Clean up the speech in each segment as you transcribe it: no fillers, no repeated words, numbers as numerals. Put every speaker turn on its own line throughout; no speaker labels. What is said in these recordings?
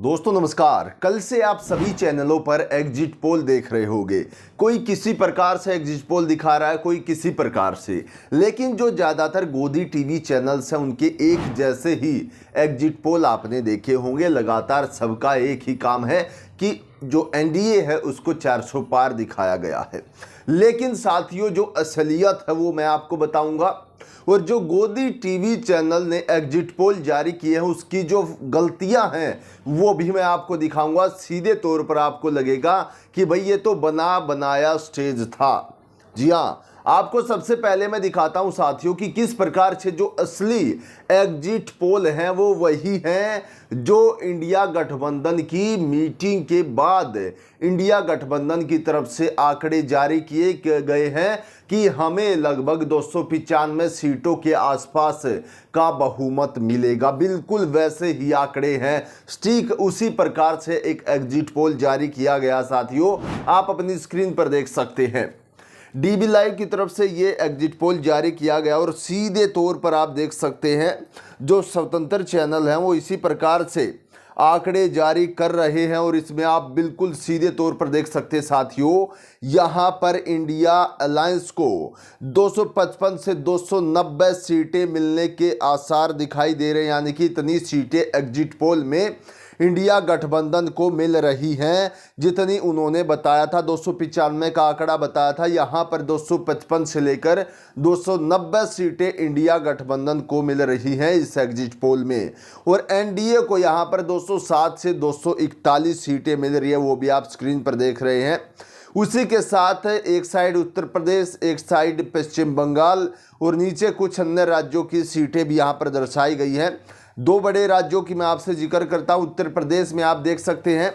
दोस्तों नमस्कार। कल से आप सभी चैनलों पर एग्जिट पोल देख रहे होंगे। कोई किसी प्रकार से एग्जिट पोल दिखा रहा है, कोई किसी प्रकार से, लेकिन जो ज़्यादातर गोदी टीवी चैनल्स हैं उनके एक जैसे ही एग्जिट पोल आपने देखे होंगे। लगातार सबका एक ही काम है कि जो एनडीए है उसको 400 पार दिखाया गया है। लेकिन साथियों, जो असलियत है वो मैं आपको बताऊंगा, और जो गोदी टीवी चैनल ने एग्जिट पोल जारी किए हैं उसकी जो गलतियां हैं वो भी मैं आपको दिखाऊंगा। सीधे तौर पर आपको लगेगा कि भाई ये तो बना बनाया स्टेज था। जी हाँ, आपको सबसे पहले मैं दिखाता हूं साथियों कि किस प्रकार से जो असली एग्जिट पोल हैं वो वही हैं जो इंडिया गठबंधन की मीटिंग के बाद इंडिया गठबंधन की तरफ से आंकड़े जारी किए गए हैं कि हमें लगभग 295 सीटों के आसपास का बहुमत मिलेगा। बिल्कुल वैसे ही आंकड़े हैं, ठीक उसी प्रकार से एक एग्जिट पोल जारी किया गया साथियों, आप अपनी स्क्रीन पर देख सकते हैं। डीबी लाइव की तरफ से ये एग्जिट पोल जारी किया गया और सीधे तौर पर आप देख सकते हैं जो स्वतंत्र चैनल हैं वो इसी प्रकार से आंकड़े जारी कर रहे हैं। और इसमें आप बिल्कुल सीधे तौर पर देख सकते हैं साथियों, यहाँ पर इंडिया अलायंस को 255 से 290 सीटें मिलने के आसार दिखाई दे रहे हैं, यानी कि इतनी सीटें एग्जिट पोल में इंडिया गठबंधन को मिल रही हैं जितनी उन्होंने बताया था। 295 का आंकड़ा बताया था, यहाँ पर 255 से लेकर 290 सीटें इंडिया गठबंधन को मिल रही हैं इस एग्जिट पोल में। और एनडीए को यहाँ पर 207 से 241 सीटें मिल रही है, वो भी आप स्क्रीन पर देख रहे हैं। उसी के साथ एक साइड उत्तर प्रदेश, एक साइड पश्चिम बंगाल और नीचे कुछ अन्य राज्यों की सीटें भी यहाँ पर दर्शाई गई हैं। दो बड़े राज्यों की मैं आपसे जिक्र करता हूं। उत्तर प्रदेश में आप देख सकते हैं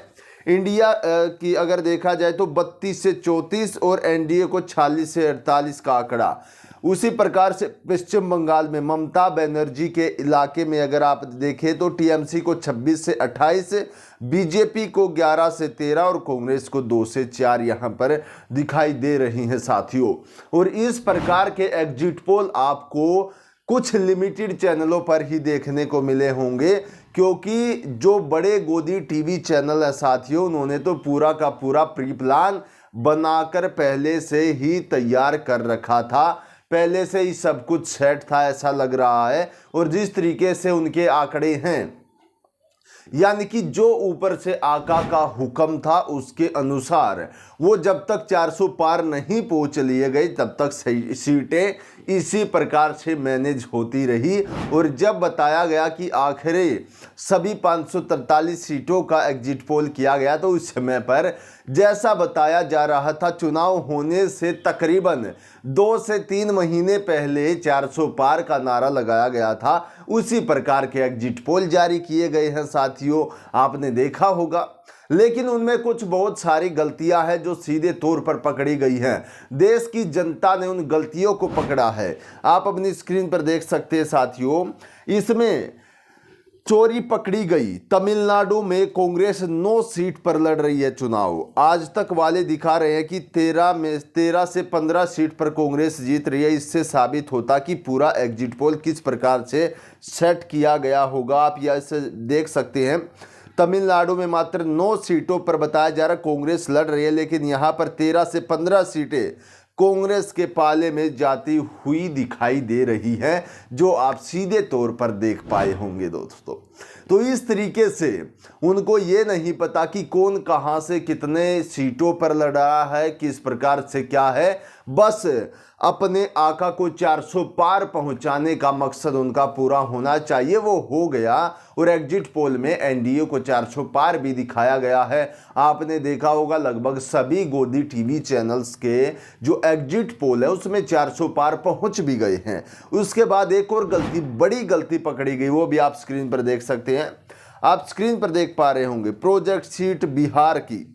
इंडिया की अगर देखा जाए तो 32 से 34 और एनडीए को 46 से 48 का आंकड़ा। उसी प्रकार से पश्चिम बंगाल में ममता बनर्जी के इलाके में अगर आप देखें तो टीएमसी को 26 से 28, बीजेपी को 11 से 13 और कांग्रेस को 2 से 4 यहां पर दिखाई दे रही हैं साथियों। और इस प्रकार के एग्जिट पोल आपको कुछ लिमिटेड चैनलों पर ही देखने को मिले होंगे, क्योंकि जो बड़े गोदी टीवी चैनल है साथियों उन्होंने तो पूरा का पूरा प्री प्लान बनाकर पहले से ही तैयार कर रखा था, पहले से ही सब कुछ सेट था ऐसा लग रहा है। और जिस तरीके से उनके आंकड़े हैं, यानी कि जो ऊपर से आका का हुक्म था उसके अनुसार वो जब तक 400 पार नहीं पहुंच लिए गए तब तक सीटें इसी प्रकार से मैनेज होती रही। और जब बताया गया कि आखिरी सभी 543 सीटों का एग्जिट पोल किया गया तो उस समय पर जैसा बताया जा रहा था चुनाव होने से तकरीबन 2 से 3 महीने पहले 400 पार का नारा लगाया गया था, उसी प्रकार के एग्जिट पोल जारी किए गए हैं साथियों, आपने देखा होगा। लेकिन उनमें कुछ बहुत सारी गलतियां हैं जो सीधे तौर पर पकड़ी गई हैं। देश की जनता ने उन गलतियों को पकड़ा है, आप अपनी स्क्रीन पर देख सकते हैं साथियों। इसमें चोरी पकड़ी गई। तमिलनाडु में कांग्रेस 9 सीट पर लड़ रही है चुनाव। आज तक वाले दिखा रहे हैं कि 13 से 15 सीट पर कांग्रेस जीत रही है। इससे साबित होता कि पूरा एग्जिट पोल किस प्रकार से सेट किया गया होगा, आप यह से देख सकते हैं। तमिलनाडु में मात्र 9 सीटों पर बताया जा रहा कांग्रेस लड़ रही है, लेकिन यहाँ पर 13 से 15 सीटें कांग्रेस के पाले में जाती हुई दिखाई दे रही है, जो आप सीधे तौर पर देख पाए होंगे दोस्तों। तो इस तरीके से उनको ये नहीं पता कि कौन कहां से कितने सीटों पर लड़ रहा है, किस प्रकार से क्या है, बस अपने आका को 400 पार पहुंचाने का मकसद उनका पूरा होना चाहिए, वो हो गया। और एग्जिट पोल में एनडीए को 400 पार भी दिखाया गया है। आपने देखा होगा लगभग सभी गोदी टीवी चैनल्स के जो एग्जिट पोल है उसमें 400 पार पहुंच भी गए हैं। उसके बाद एक और गलती, बड़ी गलती पकड़ी गई, वो भी आप स्क्रीन पर देख सकते हैं। आप स्क्रीन पर देख पा रहे होंगे प्रोजेक्ट सीट बिहार की।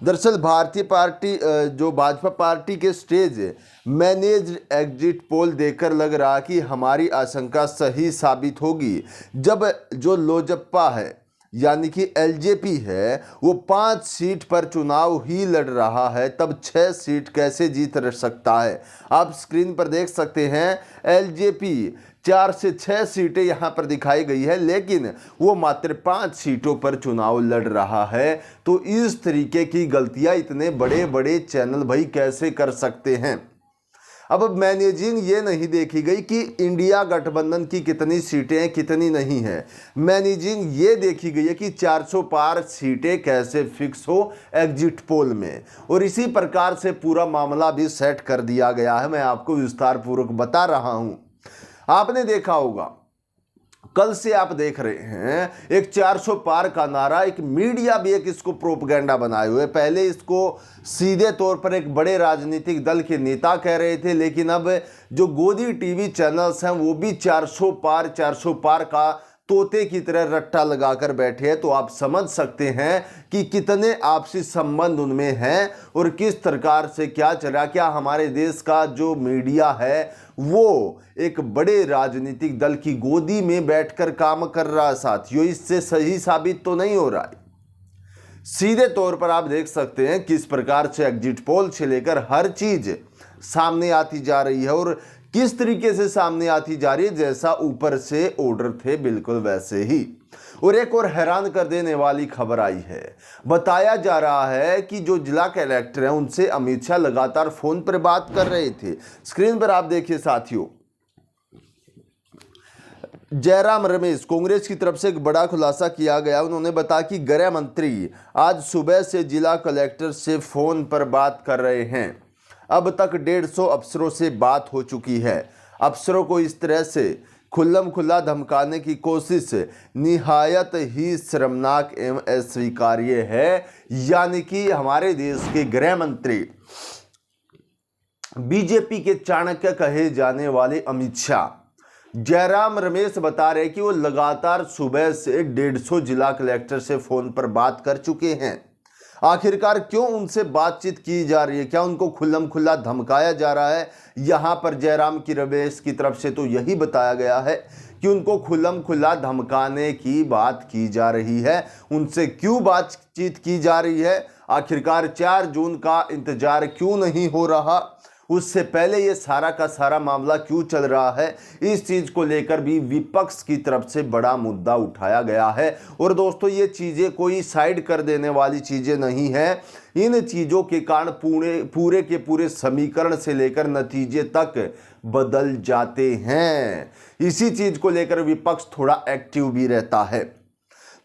दरअसल भारतीय पार्टी जो भाजपा पार्टी के स्टेज मैनेज्ड एग्जिट पोल देखकर लग रहा कि हमारी आशंका सही साबित होगी। जब जो लोजपा है यानी कि एलजेपी है वो 5 सीट पर चुनाव ही लड़ रहा है, तब 6 सीट कैसे जीत सकता है। आप स्क्रीन पर देख सकते हैं एलजेपी 4 से 6 सीटें यहां पर दिखाई गई है, लेकिन वो मात्र 5 सीटों पर चुनाव लड़ रहा है। तो इस तरीके की गलतियां इतने बड़े बड़े चैनल भाई कैसे कर सकते हैं। अब मैनेजिंग ये नहीं देखी गई कि इंडिया गठबंधन की कितनी सीटें हैं, कितनी नहीं है। मैनेजिंग ये देखी गई है कि 400 पार सीटें कैसे फिक्स हो एग्जिट पोल में, और इसी प्रकार से पूरा मामला भी सेट कर दिया गया है। मैं आपको विस्तार पूर्वक बता रहा हूं। आपने देखा होगा, कल से आप देख रहे हैं एक 400 पार का नारा, एक मीडिया भी एक इसको प्रोपेगेंडा बनाए हुए। पहले इसको सीधे तौर पर एक बड़े राजनीतिक दल के नेता कह रहे थे, लेकिन अब जो गोदी टीवी चैनल्स हैं वो भी 400 पार का तोते की तरह रट्टा लगाकर बैठे हैं। तो आप समझ सकते हैं कि कितने आपसी संबंध उनमें हैं और किस प्रकार से क्या चला। क्या हमारे देश का जो मीडिया है वो एक बड़े राजनीतिक दल की गोदी में बैठकर काम कर रहा है? साथियों, इससे सही साबित तो नहीं हो रहा है। सीधे तौर पर आप देख सकते हैं किस प्रकार से एग्जिट पोल से लेकर हर चीज सामने आती जा रही है, और किस तरीके से सामने आती जा रही है। जैसा ऊपर से ऑर्डर थे बिल्कुल वैसे ही। और एक और हैरान कर देने वाली खबर आई है। बताया जा रहा है कि जो जिला कलेक्टर हैं उनसे अमित शाह लगातार फोन पर बात कर रहे थे। स्क्रीन पर आप देखिए साथियों, जयराम रमेश कांग्रेस की तरफ से एक बड़ा खुलासा किया गया। उन्होंने बताया कि गृह मंत्री आज सुबह से जिला कलेक्टर से फोन पर बात कर रहे हैं। अब तक 150 अफसरों से बात हो चुकी है। अफसरों को इस तरह से खुल्लम खुल्ला धमकाने की कोशिश निहायत ही शर्मनाक एवं अस्वीकार्य है। यानी कि हमारे देश के गृह मंत्री, बीजेपी के चाणक्य कहे जाने वाले अमित शाह, जयराम रमेश बता रहे कि वो लगातार सुबह से 150 जिला कलेक्टर से फोन पर बात कर चुके हैं। आखिरकार क्यों उनसे बातचीत की जा रही है? क्या उनको खुल्लम खुल्ला धमकाया जा रहा है? यहां पर जयराम की रमेश की तरफ से तो यही बताया गया है कि उनको खुल्लम खुल्ला धमकाने की बात की जा रही है। उनसे क्यों बातचीत की जा रही है? आखिरकार 4 जून का इंतजार क्यों नहीं हो रहा? उससे पहले ये सारा का सारा मामला क्यों चल रहा है? इस चीज को लेकर भी विपक्ष की तरफ से बड़ा मुद्दा उठाया गया है। और दोस्तों, ये चीजें कोई साइड कर देने वाली चीजें नहीं है। इन चीजों के कारण पूरे के पूरे समीकरण से लेकर नतीजे तक बदल जाते हैं। इसी चीज को लेकर विपक्ष थोड़ा एक्टिव भी रहता है।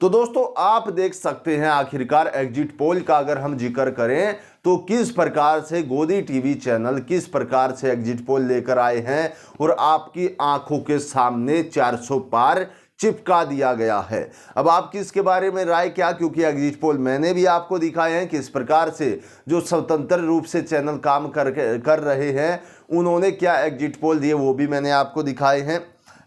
तो दोस्तों, आप देख सकते हैं आखिरकार एग्जिट पोल का अगर हम जिक्र करें तो किस प्रकार से गोदी टीवी चैनल किस प्रकार से एग्जिट पोल लेकर आए हैं, और आपकी आंखों के सामने 400 पार चिपका दिया गया है। अब आपकी इसके बारे में राय क्या? क्योंकि एग्जिट पोल मैंने भी आपको दिखाए हैं किस प्रकार से जो स्वतंत्र रूप से चैनल काम कर रहे हैं उन्होंने क्या एग्जिट पोल दिए वो भी मैंने आपको दिखाए हैं।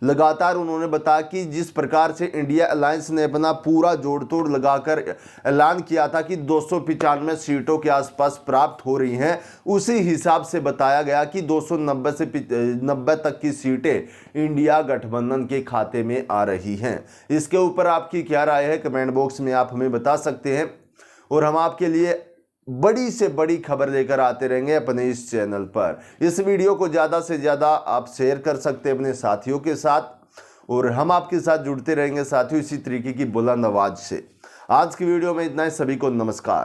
लगातार उन्होंने बताया कि जिस प्रकार से इंडिया अलायंस ने अपना पूरा जोड़ तोड़ लगाकर ऐलान किया था कि 295 सीटों के आसपास प्राप्त हो रही हैं, उसी हिसाब से बताया गया कि 290 से 90 तक की सीटें इंडिया गठबंधन के खाते में आ रही हैं। इसके ऊपर आपकी क्या राय है? कमेंट बॉक्स में आप हमें बता सकते हैं, और हम आपके लिए बड़ी से बड़ी खबर लेकर आते रहेंगे अपने इस चैनल पर। इस वीडियो को ज़्यादा से ज़्यादा आप शेयर कर सकते हैं अपने साथियों के साथ, और हम आपके साथ जुड़ते रहेंगे साथियों इसी तरीके की बुलंद आवाज़ से। आज की वीडियो में इतना ही। सभी को नमस्कार।